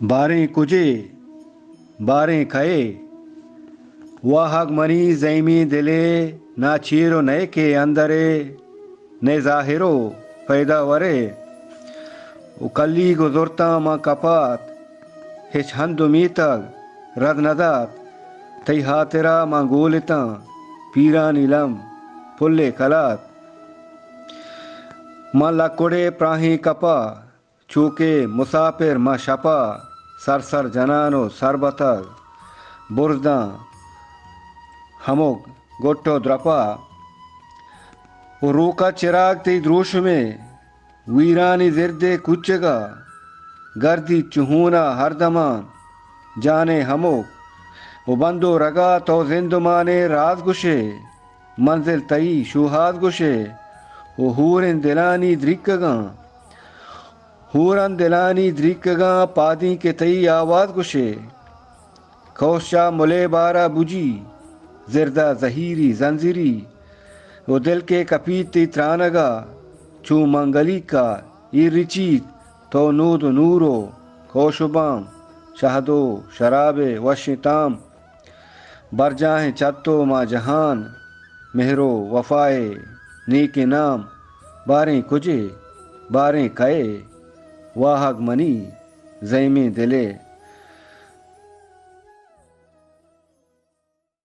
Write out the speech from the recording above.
باریں کجے باریں کھئے واہگ منی زیمی دلے نہ چیرو نئے کے اندرے نے ظاہرو پیدا ورے او کلی گزرتا ما کپات ہچ ہندو میتگ رد ندات تی ہاترا ما گولتا پیرانی لم پلے کلات ما لکڑے پراہی کپا چوکے مسافر ما شپا سر سر جنانو سر بتگ برزداں ہمو گٹو درپا او روکا چراغ تی دروش میں ویرانی زردے کچگا گردی چہونا ہر دمان جانے ہمو او بندو رگا تو زندمانے راز گشے منزل تئی شوہاد گشے او ہورن دلانی درکگاں ہورن دلانی درکگاں پادی کے تئی آواز گشے کوشا ملے بارا بجی زردہ زہیری زنجیری وہ دل کے کپیتی ترانگا چو منگلی کا ای رچیت تو نود نورو کوشبام شہدو شراب وشتام بر جاہیں چتو ما جہان مہرو وفائے نیک نام باریں کجے باریں کئے واہگ منی زیمی دلے